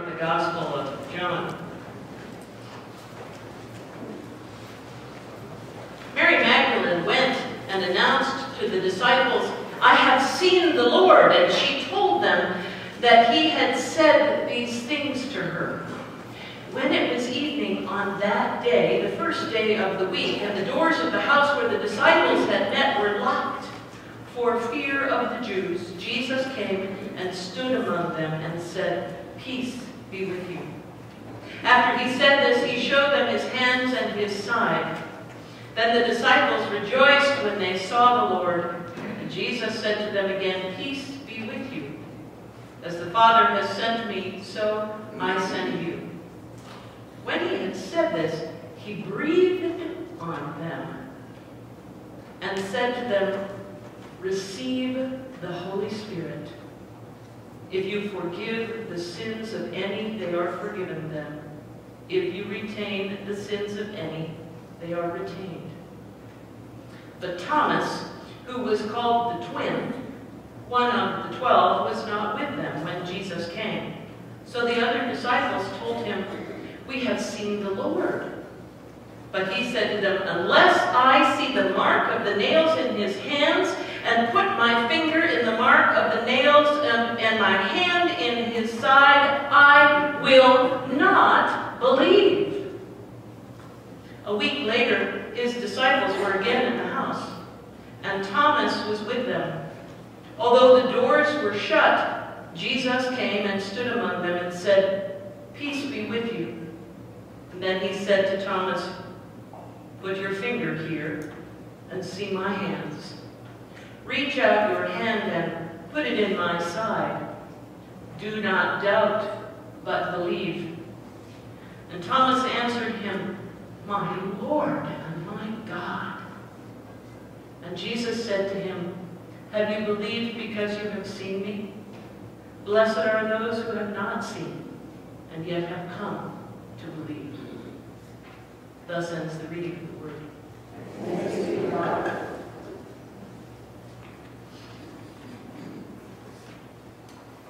from the Gospel of John. Mary Magdalene went and announced to the disciples, "I have seen the Lord," and she told them that he had said these things to her. When it was evening on that day, the first day of the week, and the doors of the house where the disciples had met were locked for fear of the Jews, Jesus came and stood among them and said, "Peace be with you." After he said this, he showed them his hands and his side. Then the disciples rejoiced when they saw the Lord. And Jesus said to them again, "Peace be with you. As the Father has sent me, so I send you." When he had said this, he breathed on them and said to them, "Receive the Holy Spirit. If you forgive the sins of any, they are forgiven them. If you retain the sins of any, they are retained." But Thomas, who was called the twin, one of the 12, was not with them when Jesus came. So the other disciples told him, "We have seen the Lord." But he said to them, "Unless I see the mark of the nails in his hands, and put my finger in the mark of the nails and my hand in his side, I will not believe." A week later, his disciples were again in the house, and Thomas was with them. Although the doors were shut, Jesus came and stood among them and said, "Peace be with you." And then he said to Thomas, "Put your finger here and see my hands. Reach out your hand and put it in my side. Do not doubt, but believe." And Thomas answered him, "My Lord and my God." And Jesus said to him, "Have you believed because you have seen me? Blessed are those who have not seen and yet have come to believe." Thus ends the reading of the word. Thanks be to God.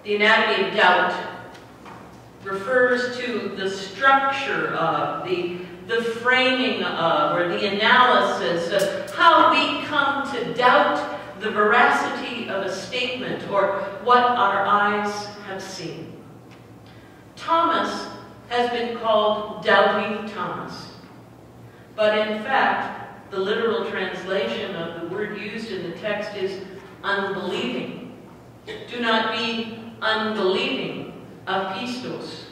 The anatomy of doubt refers to the structure of, the framing of, or the analysis of how we come to doubt the veracity of a statement or what our eyes have seen. Thomas has been called Doubting Thomas, but in fact, the literal translation of the word used in the text is unbelieving. Do not be unbelieving, apistos,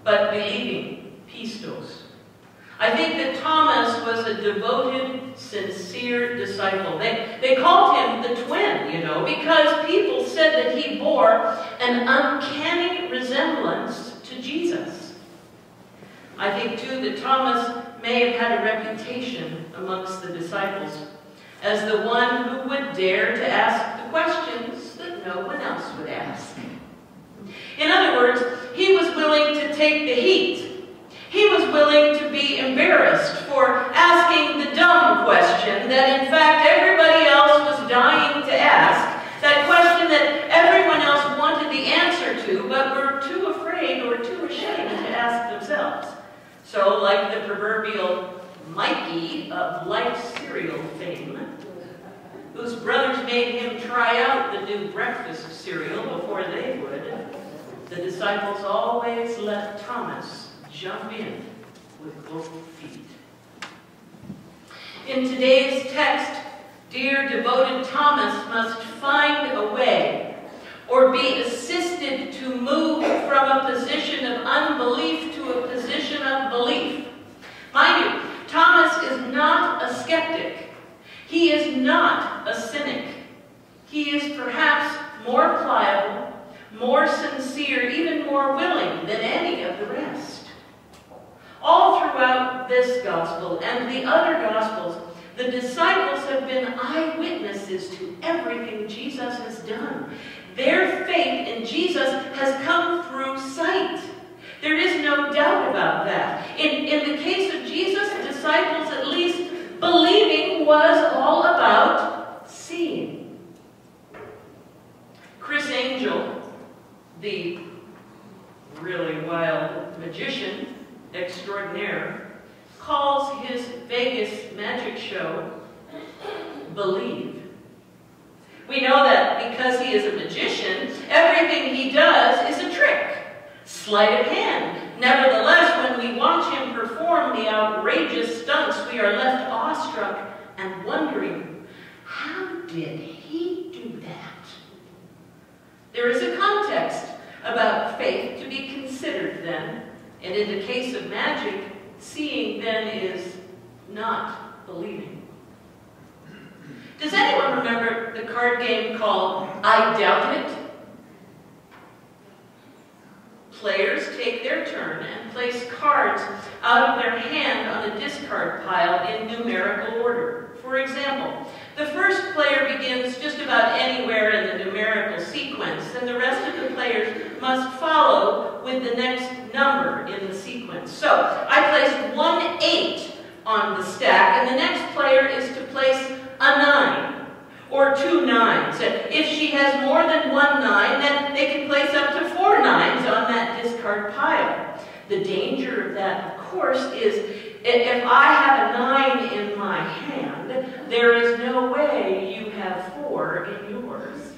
but believing, pistos. I think that Thomas was a devoted, sincere disciple. They called him the twin, because people said that he bore an uncanny resemblance to Jesus. I think, too, that Thomas may have had a reputation amongst the disciples as the one who would dare to ask the questions that no one else would ask. In other words, he was willing to take the heat. He was willing to be embarrassed for asking the dumb question that, in fact, everybody else was dying to ask, that question that everyone else wanted the answer to, but were too afraid or too ashamed to ask themselves. So, like the proverbial Mikey of Life cereal fame, whose brothers made him try out the new breakfast cereal before they would, the disciples always let Thomas jump in with both feet. In today's text, dear devoted Thomas must find a way or be assisted to move from a position of unbelief to a position of belief. Mind you, Thomas is not a skeptic. He is not a cynic. He is perhaps more pliable, more sincere, even more willing than any of the rest. All throughout this gospel and the other gospels, the disciples have been eyewitnesses to everything Jesus has done. Their faith in Jesus has come through sight. There is no doubt about that. In the case of Jesus' disciples, at least, believing was all about seeing. Chris Angel, the really Vegas magic show believe. We know that because he is a magician, everything he does is a trick, sleight of hand. Nevertheless, when we watch him perform the outrageous stunts, we are left awestruck and wondering, how did he do that? There is a context about faith to be considered then, and in the case of magic, seeing then is not believing. Does anyone remember the card game called I Doubt It? Players take their turn and place cards out of their hand on a discard pile in numerical order. For example, the first player begins just about anywhere in the numerical sequence, and the rest of the players must follow with the next number in the sequence. So, I place 1 8 on the stack, and the next player is to place a 9 or 2 9s. And if she has more than 1 9, then they can place up to 4 9s on that discard pile. The danger of that, of course, is if I have a 9 in my hand, there is no way you have 4 in yours.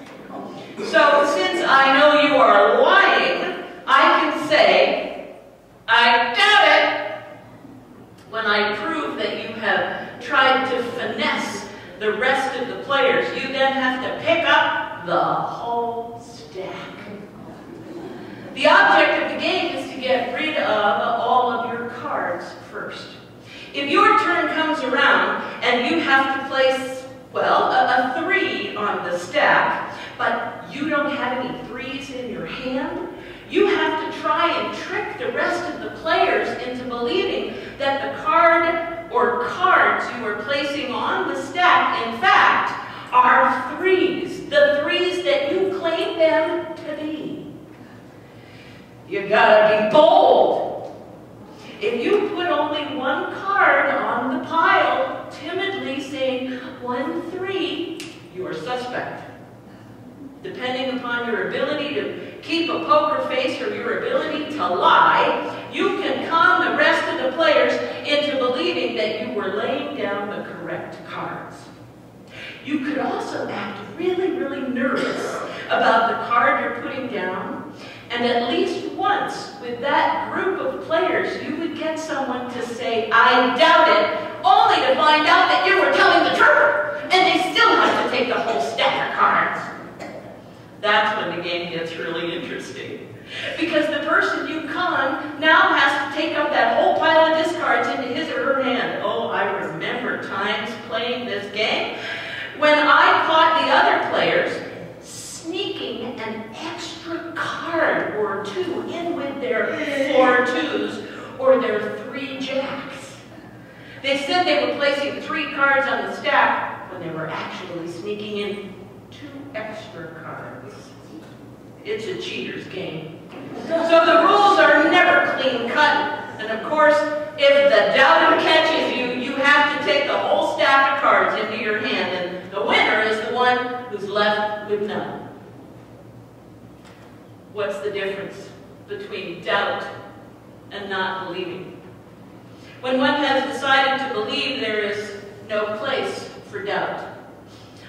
So since I know you are lying, I can say, I doubt it, when I prove that you have tried to finesse the rest of the players. You then have to pick up the whole stack. The object of the game is to get rid of all of your cards first. If your turn comes around and you have to place, well, a 3 on the stack, but you don't have any 3s in your hand, you have to try and trick the rest of the players into believing that the card or cards you are placing on the stack, in fact, are 3s, the 3s that you claim them to be. You gotta be bold. If you put only 1 card on the pile, timidly saying 1 3, you are suspect. Depending upon your ability to keep a poker face or your ability to lie, you can con the rest of the players into believing that you were laying down the correct cards. You could also act really, really nervous about the card you're putting down, and at least once with that group of players, you would get someone to say, I doubt it, only to find out that you were telling the truth, and they still have to take the whole stack of cards. That's when the game gets really interesting. Because the person you con now has to take up that whole pile of discards into his or her hand. Oh, I remember times playing this game when I caught the other players sneaking an extra card or 2 in with their 4 2s or their 3 jacks. They said they were placing 3 cards on the stack when they were actually sneaking in 2 extra cards. It's a cheater's game. So the rules are never clean cut. And of course, if the doubter catches you, you have to take the whole stack of cards into your hand, and the winner is the one who's left with none. What's the difference between doubt and not believing? When one has decided to believe, there is no place for doubt.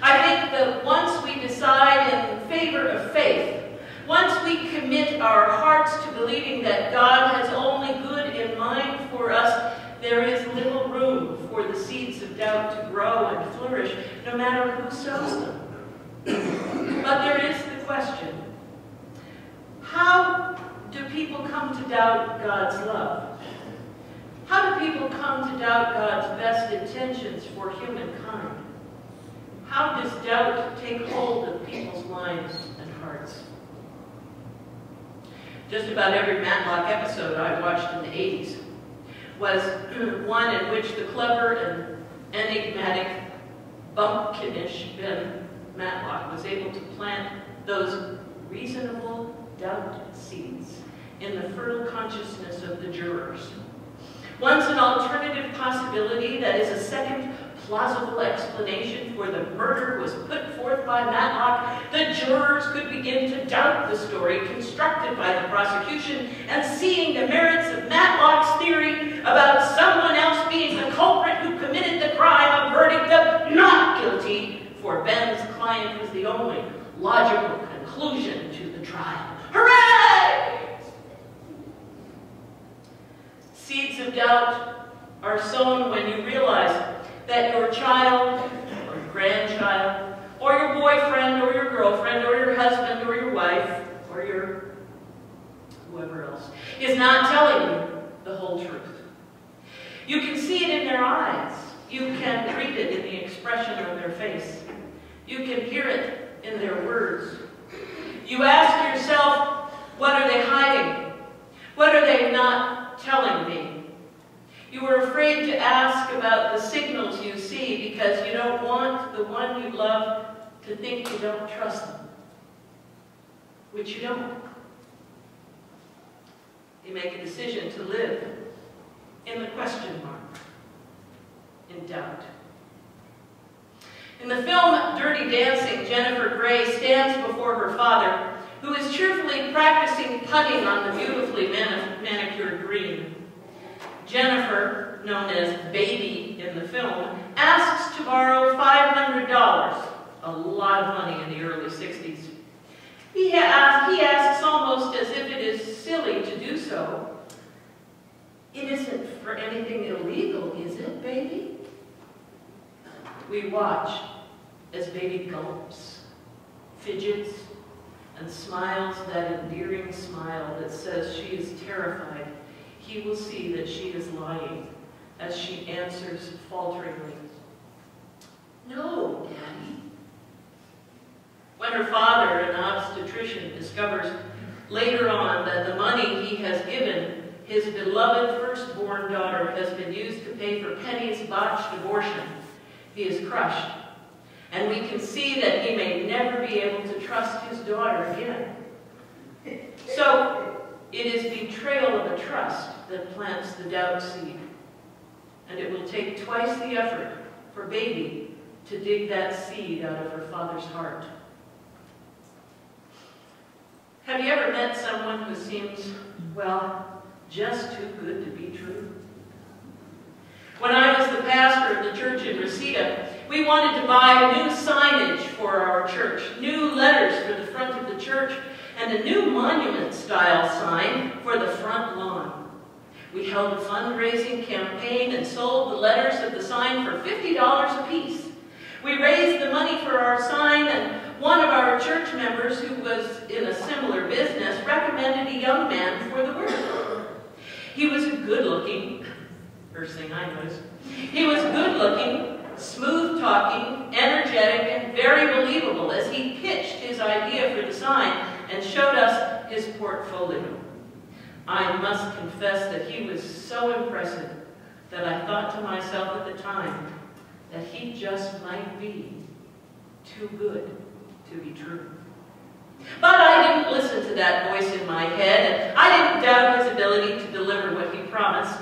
I think that once we decide in favor of faith, once we commit our hearts to believing that God has only good in mind for us, there is little room for the seeds of doubt to grow and flourish, no matter who sows them. But there is the question, how do people come to doubt God's love? How do people come to doubt God's best intentions for humankind? How does doubt take hold of people's minds and hearts? Just about every Matlock episode I watched in the 80s was one in which the clever and enigmatic bumpkinish Ben Matlock was able to plant those reasonable doubt seeds in the fertile consciousness of the jurors. Once an alternative possibility, that is a second plausible explanation for the murder, was put forth by Matlock, the jurors could begin to doubt the story constructed by the prosecution, and seeing the merits of Matlock's theory about someone else being the culprit who committed the only logical conclusion to the trial. Hooray! Seeds of doubt are sown when you realize that your child or your grandchild or your boyfriend or your girlfriend or your husband or your wife or your whoever else is not telling you the whole truth. You can see it in their eyes. You can read it in the expression of their face. You can hear it in their words. You ask yourself, what are they hiding? What are they not telling me? You are afraid to ask about the signals you see because you don't want the one you love to think you don't trust them, which you don't. You make a decision to live in the question mark, in doubt. In the film Dirty Dancing, Jennifer Grey stands before her father, who is cheerfully practicing putting on the beautifully manicured green. Jennifer, known as Baby in the film, asks to borrow $500, a lot of money in the early 60s. He asks almost as if it is silly to do so. It isn't for anything illegal, is it, baby? We watch as baby gulps, fidgets, and smiles that endearing smile that says she is terrified he will see that she is lying as she answers falteringly, "No, Daddy." When her father, an obstetrician, discovers later on that the money he has given his beloved firstborn daughter has been used to pay for Penny's botched abortion, he is crushed. And we can see that he may never be able to trust his daughter again. So, it is betrayal of a trust that plants the doubt seed. And it will take twice the effort for Baby to dig that seed out of her father's heart. Have you ever met someone who seems, well, just too good to be true? When I was the pastor of the church in Reseda, we wanted to buy new signage for our church, new letters for the front of the church, and a new monument-style sign for the front lawn. We held a fundraising campaign and sold the letters of the sign for $50 apiece. We raised the money for our sign, and one of our church members who was in a similar business recommended a young man for the work. He was good-looking, first thing I noticed. He was good-looking, smooth-talking, energetic, and very believable as he pitched his idea for the sign and showed us his portfolio. I must confess that he was so impressive that I thought to myself at the time that he just might be too good to be true. But I didn't listen to that voice in my head, and I didn't doubt his ability to deliver what he promised.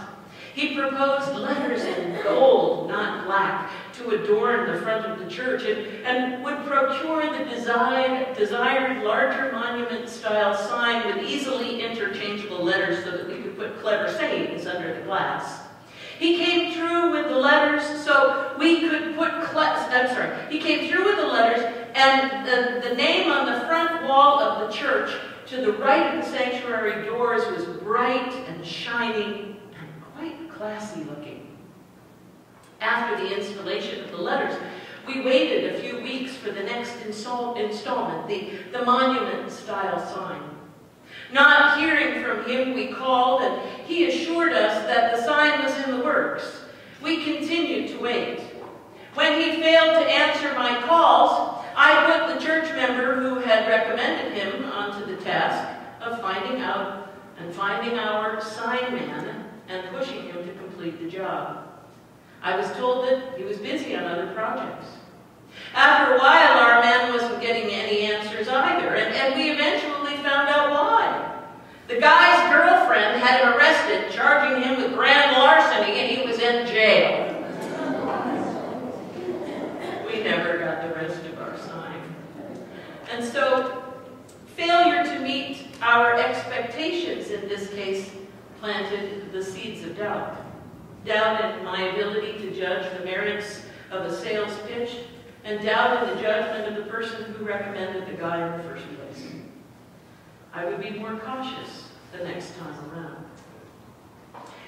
He proposed letters in gold, not black, to adorn the front of the church, and would procure the desired larger monument-style sign with easily interchangeable letters so that we could put clever sayings under the glass. He came through with the letters so we could put, he came through with the letters and the name on the front wall of the church to the right of the sanctuary doors was bright and shining and quite classy looking. After the installation of the letters, we waited a few weeks for the next installment, the monument-style sign. Not hearing from him, we called, and he assured us that the sign was in the works. We continued to wait. When he failed to answer my calls, I put the church member who had recommended him onto the task of finding out and finding our sign man and pushing him to complete the job. I was told that he was busy on other projects. After a while, our man wasn't getting any answers either, and we eventually found out why. The guy's girlfriend had him arrested, charging him with grand larceny, and he was in jail. We never got the rest of our sign. And so, failure to meet our expectations in this case planted the seeds of doubt. Doubt in my ability to judge the merits of a sales pitch, and doubt in the judgment of the person who recommended the guy in the first place. I would be more cautious the next time around.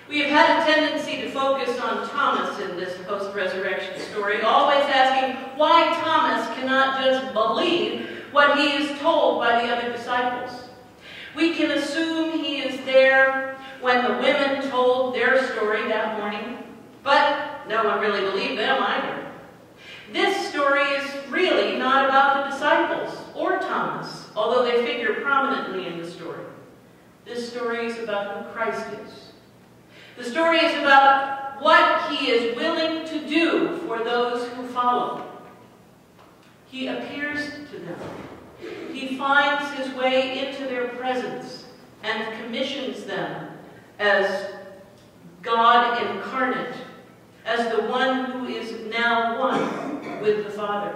We have had a tendency to focus on Thomas in this post-resurrection story, always asking why Thomas cannot just believe what he is told by the other disciples. We can assume he is there when the women told their story that morning, but no one really believed them either. This story is really not about the disciples or Thomas, although they figure prominently in the story. This story is about who Christ is. The story is about what he is willing to do for those who follow. He appears to them. He finds his way into their presence and commissions them as God incarnate, as the one who is now one with the Father.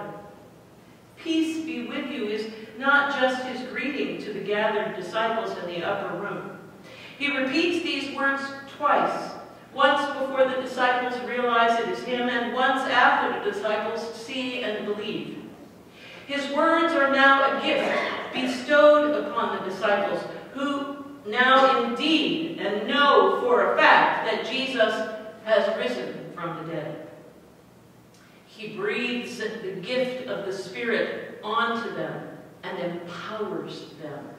Peace be with you is not just his greeting to the gathered disciples in the upper room. He repeats these words twice, once before the disciples realize it is him, and once after the disciples see and believe. His words are now a gift bestowed upon the disciples, who now indeed and know for a fact that Jesus has risen from the dead. He breathes the gift of the Spirit onto them and empowers them.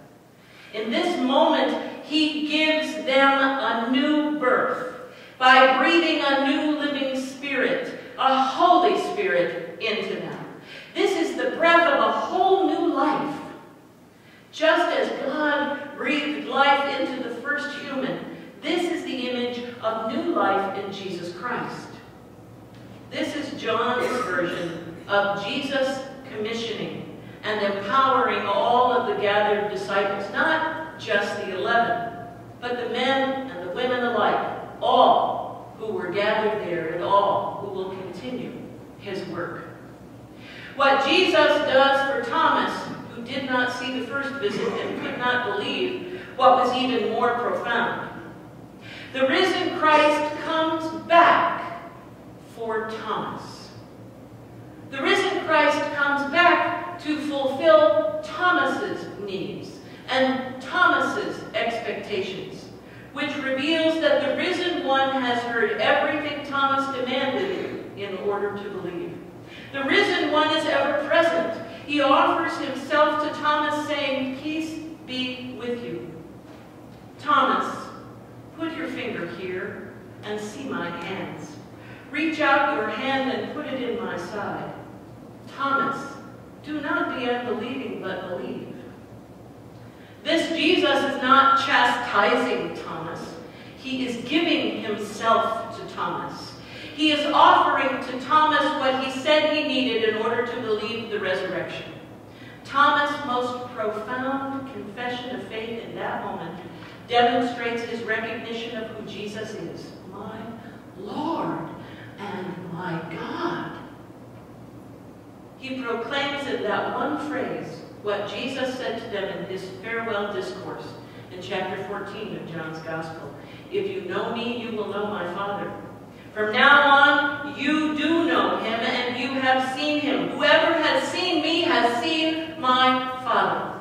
In this moment, he gives them a new birth by breathing a new living spirit, a Holy Spirit, into them. This is the breath of a whole new life. Just as God breathed life into the first human, this is the image of new life in Jesus Christ. This is John's version of Jesus commissioning and empowering all of the gathered disciples, not just the 11, but the men and the women alike, all who were gathered there and all who will continue his work. What Jesus does for Thomas, who did not see the first visit and could not believe what was even more profound. The risen Christ comes back for Thomas. The risen Christ comes back to fulfill Thomas's needs and Thomas's expectations, which reveals that the risen one has heard everything Thomas demanded in order to believe. The risen one is ever present. He offers himself to Thomas, saying, "Peace be with you." Thomas, put your finger here and see my hands. Reach out your hand and put it in my side. Thomas, do not be unbelieving, but believe. This Jesus is not chastising Thomas. He is giving himself to Thomas. He is offering to Thomas what he said he needed in order to believe the resurrection. Thomas' most profound confession of faith in that moment demonstrates his recognition of who Jesus is. My Lord and my God. He proclaims in that one phrase what Jesus said to them in his farewell discourse in chapter 14 of John's Gospel. If you know me, you will know my Father. From now on, you do know him, and you have seen him. Whoever has seen me has seen my Father.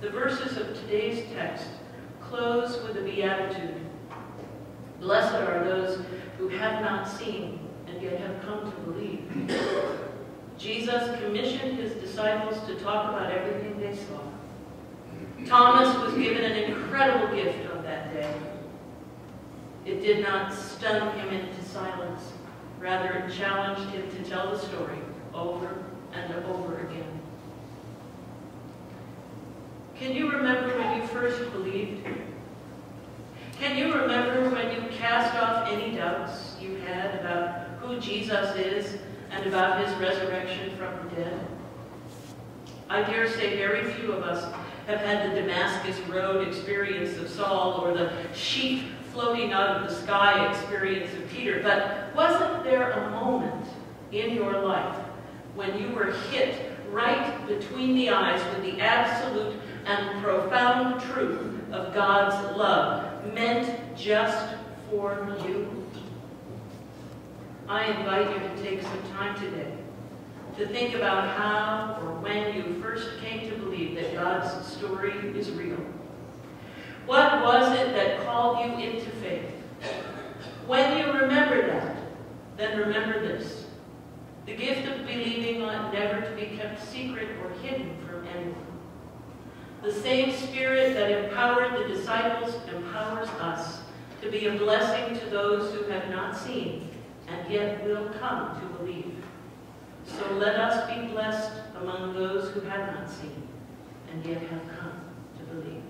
The verses of today's text close with a beatitude. Blessed are those who have not seen and yet have come to believe. Jesus commissioned his disciples to talk about everything they saw. Thomas was given an incredible gift on that day. It did not stun him into silence. Rather, it challenged him to tell the story over and over again. Can you remember when you first believed? Can you remember when you cast off any doubts you had about who Jesus is and about his resurrection from the dead? I dare say very few of us have had the Damascus Road experience of Saul or the sheep floating out of the sky experience of Peter, but wasn't there a moment in your life when you were hit right between the eyes with the absolute and profound truth of God's love, meant just for you? I invite you to take some time today to think about how or when you first came to believe that God's story is real. What was it that called you into faith? When you remember that, then remember this. The gift of believing ought never to be kept secret or hidden from anyone. The same Spirit that empowered the disciples empowers us to be a blessing to those who have not seen and yet will come to believe. So let us be blessed among those who have not seen and yet have come to believe.